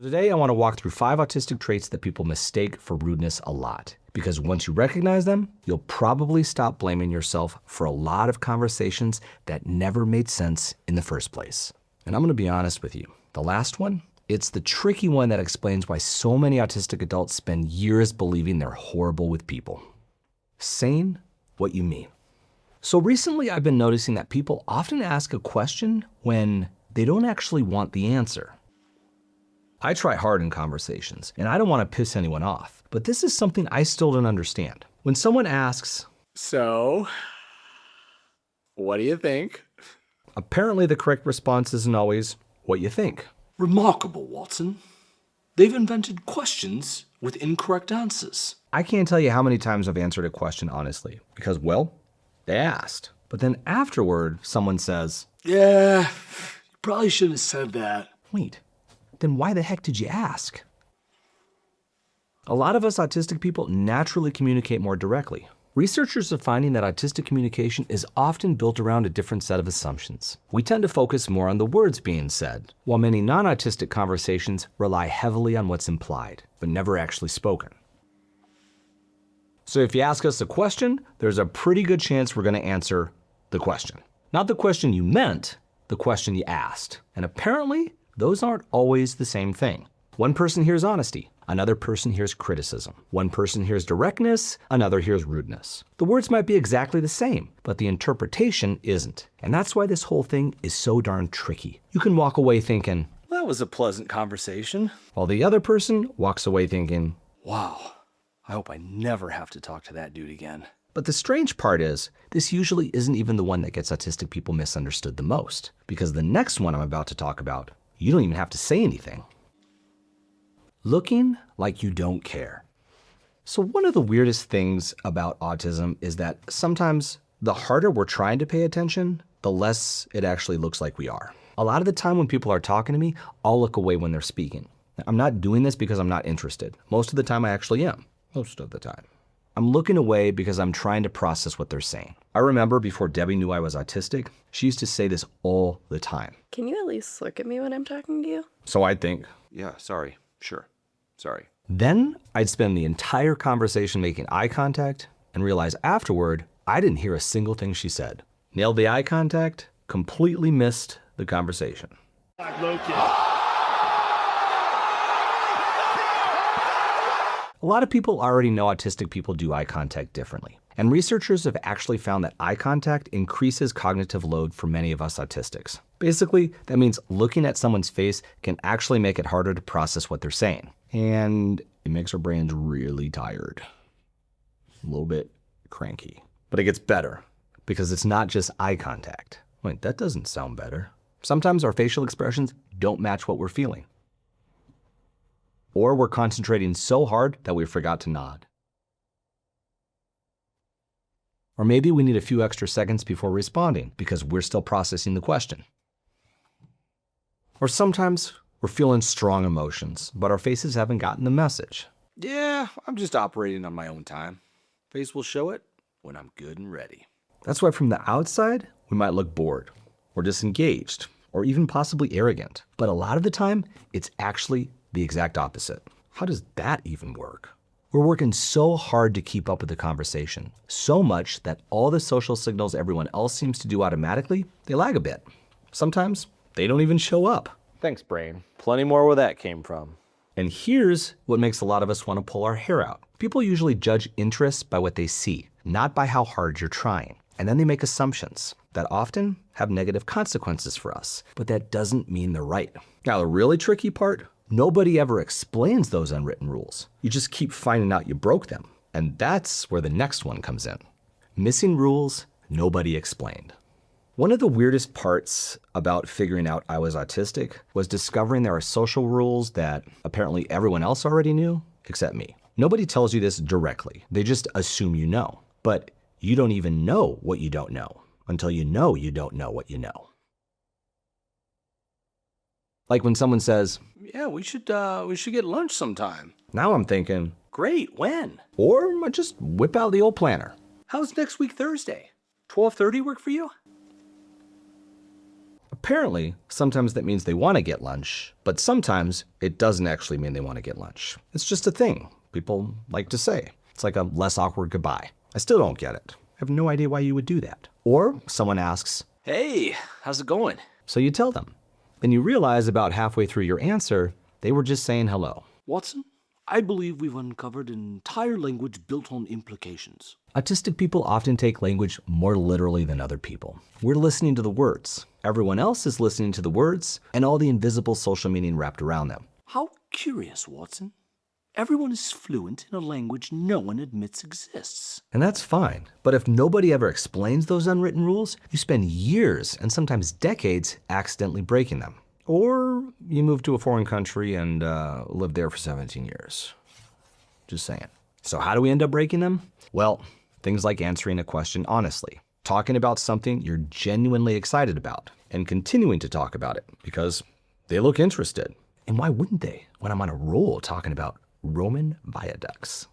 Today, I want to walk through 5 autistic traits that people mistake for rudeness a lot. Because once you recognize them, you'll probably stop blaming yourself for a lot of conversations that never made sense in the first place. And I'm going to be honest with you. The last one, it's the tricky one that explains why so many autistic adults spend years believing they're horrible with people. Saying what you mean. So recently, I've been noticing that people often ask a question when they don't actually want the answer. I try hard in conversations, and I don't want to piss anyone off, but this is something I still don't understand. When someone asks, "So, what do you think?" apparently the correct response isn't always what you think. Remarkable, Watson. They've invented questions with incorrect answers. I can't tell you how many times I've answered a question honestly, because, well, they asked. But then afterward, someone says, "Yeah, you probably shouldn't have said that." wait, then why the heck did you ask? A lot of us autistic people naturally communicate more directly. Researchers are finding that autistic communication is often built around a different set of assumptions. We tend to focus more on the words being said, while many non-autistic conversations rely heavily on what's implied, but never actually spoken. So if you ask us a question, there's a pretty good chance we're going to answer the question. Not the question you meant, the question you asked. And apparently, those aren't always the same thing. One person hears honesty, another person hears criticism. One person hears directness, another hears rudeness. The words might be exactly the same, but the interpretation isn't. And that's why this whole thing is so darn tricky. You can walk away thinking, That was a pleasant conversation. while the other person walks away thinking, Wow, I hope I never have to talk to that dude again. but the strange part is, this usually isn't even the one that gets autistic people misunderstood the most. Because the next one I'm about to talk about, you don't even have to say anything. Looking like you don't care. So one of the weirdest things about autism is that sometimes the harder we're trying to pay attention, the less it actually looks like we are. A lot of the time when people are talking to me, I'll look away when they're speaking. I'm not doing this because I'm not interested. Most of the time I actually am. Most of the time. I'm looking away because I'm trying to process what they're saying. I remember before Debbie knew I was autistic, she used to say this all the time. Can you at least look at me when I'm talking to you? So I'd think, Yeah, sorry. Sure. Sorry. then I'd spend the entire conversation making eye contact and realize afterward, I didn't hear a single thing she said. Nailed the eye contact, completely missed the conversation. A lot of people already know autistic people do eye contact differently. And researchers have actually found that eye contact increases cognitive load for many of us autistics. Basically, that means looking at someone's face can actually make it harder to process what they're saying. And it makes our brains really tired. A little bit cranky. But it gets better because it's not just eye contact. Wait, that doesn't sound better. Sometimes our facial expressions don't match what we're feeling. Or we're concentrating so hard that we forgot to nod. Or maybe we need a few extra seconds before responding because we're still processing the question. Or sometimes we're feeling strong emotions, but our faces haven't gotten the message. Yeah, I'm just operating on my own time. Face will show it when I'm good and ready. That's why from the outside, we might look bored or disengaged or even possibly arrogant. But a lot of the time, it's actually the exact opposite. How does that even work? We're working so hard to keep up with the conversation, so much that all the social signals everyone else seems to do automatically, they lag a bit. Sometimes they don't even show up. Thanks, brain. Plenty more where that came from. And here's what makes a lot of us want to pull our hair out. People usually judge interests by what they see, not by how hard you're trying. And then they make assumptions that often have negative consequences for us, but that doesn't mean they're right. Now, the really tricky part, nobody ever explains those unwritten rules. You just keep finding out you broke them. And that's where the next one comes in. Missing rules nobody explained. One of the weirdest parts about figuring out I was autistic was discovering there are social rules that apparently everyone else already knew, except me. Nobody tells you this directly. They just assume you know. But you don't even know what you don't know until you know don't know what you know. Like when someone says, Yeah, we should get lunch sometime. now I'm thinking, Great, when? or I just whip out the old planner. How's next week Thursday? 12:30 work for you? Apparently, sometimes that means they want to get lunch, but sometimes it doesn't actually mean they want to get lunch. It's just a thing people like to say. It's like a less awkward goodbye. I still don't get it. I have no idea why you would do that. Or someone asks, Hey, how's it going? so you tell them. Then you realize about halfway through your answer, they were just saying hello. Watson, I believe we've uncovered an entire language built on implications. Autistic people often take language more literally than other people. We're listening to the words. Everyone else is listening to the words and all the invisible social meaning wrapped around them. How curious, Watson. Everyone is fluent in a language no one admits exists. And that's fine. But if nobody ever explains those unwritten rules, you spend years and sometimes decades accidentally breaking them. Or you move to a foreign country and live there for 17 years. Just saying. So how do we end up breaking them? Well, things like answering a question honestly, talking about something you're genuinely excited about, and continuing to talk about it because they look interested. And why wouldn't they when I'm on a roll talking about Roman viaducts?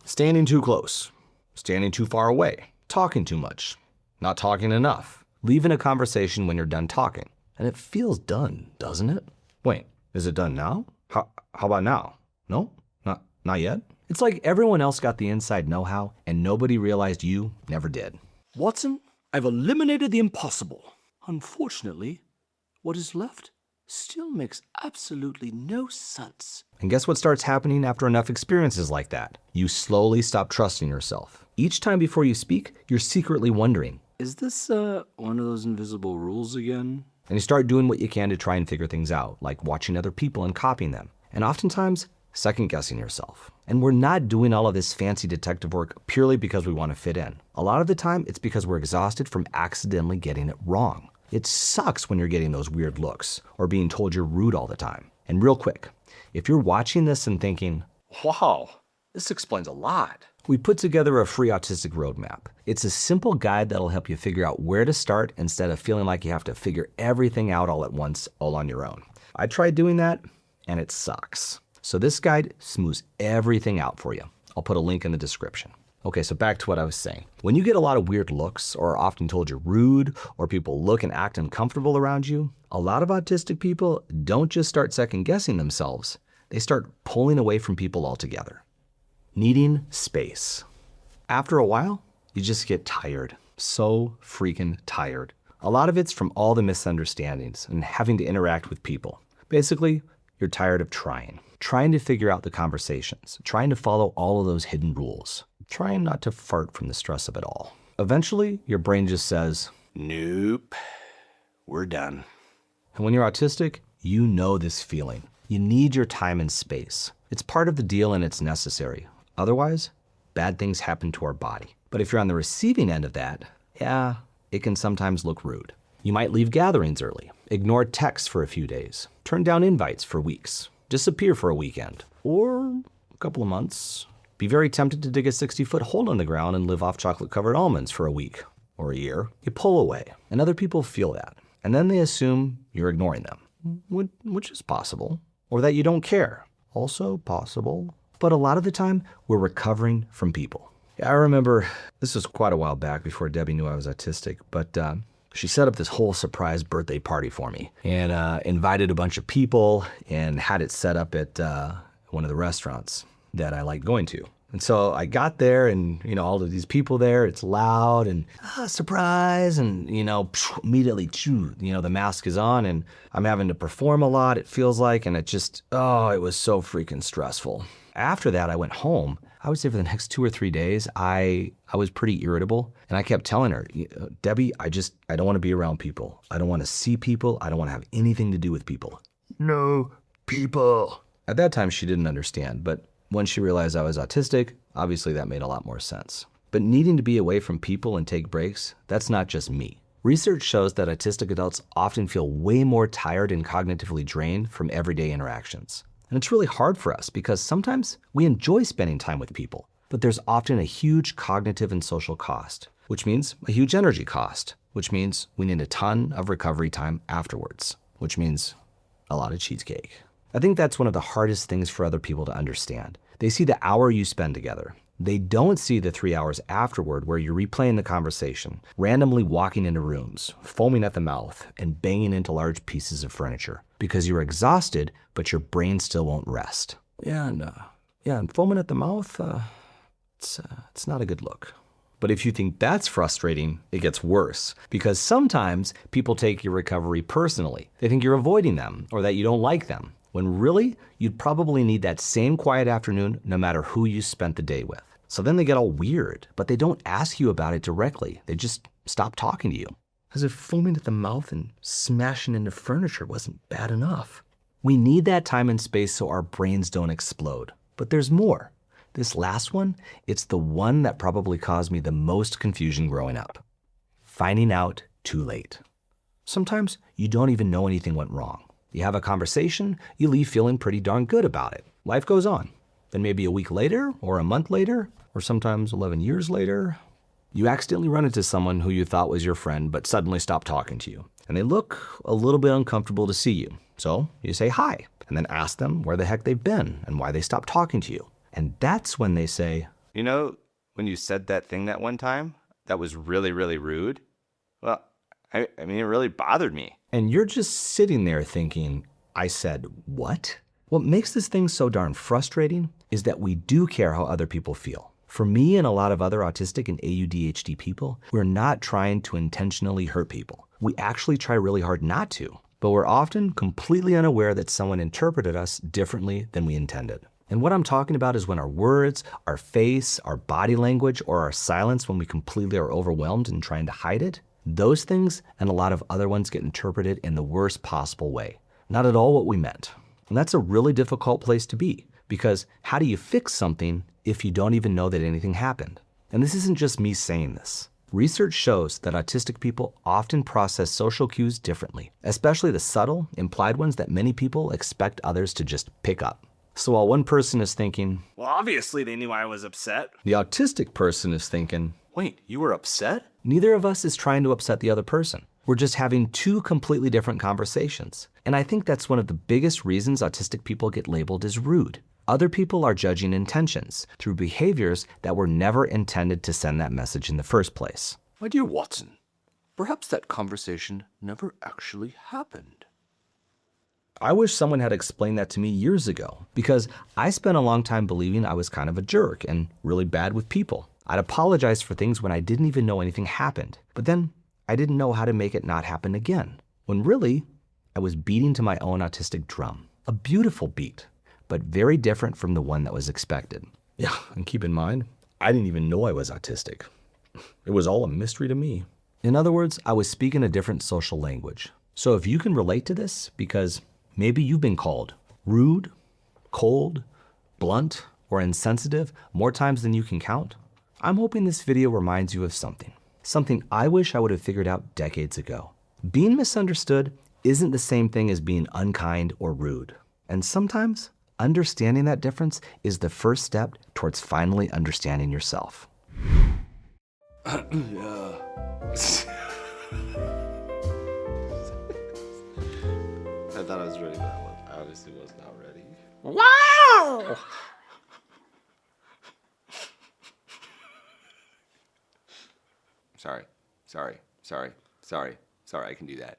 Standing too close, standing too far away, talking too much, not talking enough, leaving a conversation when you're done talking. And it feels done, doesn't it? Wait, is it done now? How about now? No? Not yet? It's like everyone else got the inside know-how and nobody realized you never did. Watson, I've eliminated the impossible. Unfortunately, what is left still makes absolutely no sense. And guess what starts happening after enough experiences like that? You slowly stop trusting yourself. Each time before you speak, you're secretly wondering, Is this one of those invisible rules again? and you start doing what you can to try and figure things out, like watching other people and copying them. And oftentimes, second-guessing yourself. And we're not doing all of this fancy detective work purely because we want to fit in. A lot of the time, it's because we're exhausted from accidentally getting it wrong. It sucks when you're getting those weird looks or being told you're rude all the time. And real quick, if you're watching this and thinking, Wow, this explains a lot. we put together a free autistic roadmap. It's a simple guide that'll help you figure out where to start instead of feeling like you have to figure everything out all at once, all on your own. I tried doing that, and it sucks. So this guide smooths everything out for you. I'll put a link in the description. Okay, so back to what I was saying. When you get a lot of weird looks or are often told you're rude or people look and act uncomfortable around you, a lot of autistic people don't just start second guessing themselves. They start pulling away from people altogether. Needing space. After a while, you just get tired. So freaking tired. A lot of it's from all the misunderstandings and having to interact with people. Basically, you're tired of trying to figure out the conversations, trying to follow all of those hidden rules, trying not to fart from the stress of it all. Eventually, your brain just says, Nope, we're done. and when you're autistic, you know this feeling. You need your time and space. It's part of the deal and it's necessary. Otherwise, bad things happen to our body. But if you're on the receiving end of that, yeah, it can sometimes look rude. You might leave gatherings early, ignore texts for a few days, turn down invites for weeks, disappear for a weekend, or a couple of months. Be very tempted to dig a 60-foot hole in the ground and live off chocolate-covered almonds for a week or a year. You pull away, and other people feel that. And then they assume you're ignoring them, which is possible. Or that you don't care, also possible. But a lot of the time, we're recovering from people. I remember, this was quite a while back before Debbie knew I was autistic, but she set up this whole surprise birthday party for me and invited a bunch of people and had it set up at one of the restaurants that I like going to. And so I got there and, all of these people there, it's loud and surprise. And, immediately, the mask is on and I'm having to perform a lot, it feels like. And it was so freaking stressful. After that, I went home. I would say for the next 2 or 3 days, I was pretty irritable. And I kept telling her, Debbie, I don't want to be around people. I don't want to see people. I don't want to have anything to do with people. No people. At that time, she didn't understand. But when she realized I was autistic, obviously that made a lot more sense. But needing to be away from people and take breaks, that's not just me. Research shows that autistic adults often feel way more tired and cognitively drained from everyday interactions. And it's really hard for us because sometimes we enjoy spending time with people, but there's often a huge cognitive and social cost, which means a huge energy cost, which means we need a ton of recovery time afterwards, which means a lot of cheesecake. I think that's one of the hardest things for other people to understand. They see the hour you spend together, They don't see the 3 hours afterward where you're replaying the conversation, randomly walking into rooms, foaming at the mouth, and banging into large pieces of furniture because you're exhausted, but your brain still won't rest. And foaming at the mouth, it's not a good look. But if you think that's frustrating, it gets worse because sometimes people take your recovery personally. They think you're avoiding them or that you don't like them, when really you'd probably need that same quiet afternoon no matter who you spent the day with. So then they get all weird, but they don't ask you about it directly. They just stop talking to you. As if foaming at the mouth and smashing into furniture wasn't bad enough. We need that time and space so our brains don't explode. But there's more. This last one, it's the one that probably caused me the most confusion growing up. Finding out too late. Sometimes you don't even know anything went wrong. You have a conversation, you leave feeling pretty darn good about it. Life goes on. Then maybe a week later, or a month later, or sometimes 11 years later, you accidentally run into someone who you thought was your friend but suddenly stop talking to you. And they look a little bit uncomfortable to see you. So you say hi, and then ask them where the heck they've been and why they stopped talking to you. And that's when they say, You know, when you said that thing that one time, that was really, really rude. Well, I mean, it really bothered me. and you're just sitting there thinking, I said what? What makes this thing so darn frustrating is that we do care how other people feel. For me and a lot of other autistic and AUDHD people, we're not trying to intentionally hurt people. We actually try really hard not to, but we're often completely unaware that someone interpreted us differently than we intended. And what I'm talking about is when our words, our face, our body language, or our silence when we completely are overwhelmed and trying to hide it, those things and a lot of other ones get interpreted in the worst possible way. Not at all what we meant. And that's a really difficult place to be, because how do you fix something if you don't even know that anything happened? And this isn't just me saying this. Research shows that autistic people often process social cues differently, especially the subtle, implied ones that many people expect others to just pick up. So while one person is thinking, Well, obviously they knew I was upset. the autistic person is thinking, Wait, you were upset? neither of us is trying to upset the other person. We're just having two completely different conversations. And I think that's one of the biggest reasons autistic people get labeled as rude. Other people are judging intentions through behaviors that were never intended to send that message in the first place. My dear Watson, perhaps that conversation never actually happened. I wish someone had explained that to me years ago, because I spent a long time believing I was kind of a jerk and really bad with people. I'd apologize for things when I didn't even know anything happened, but then I didn't know how to make it not happen again, when really I was beating to my own autistic drum. A beautiful beat, but very different from the one that was expected. Yeah, and keep in mind, I didn't even know I was autistic. It was all a mystery to me. In other words, I was speaking a different social language. So if you can relate to this, because maybe you've been called rude, cold, blunt, or insensitive more times than you can count, I'm hoping this video reminds you of something I wish I would have figured out decades ago. Being misunderstood isn't the same thing as being unkind or rude. And sometimes understanding that difference is the first step towards finally understanding yourself. I thought I was ready, but I obviously was not ready. Wow! Sorry, I can do that.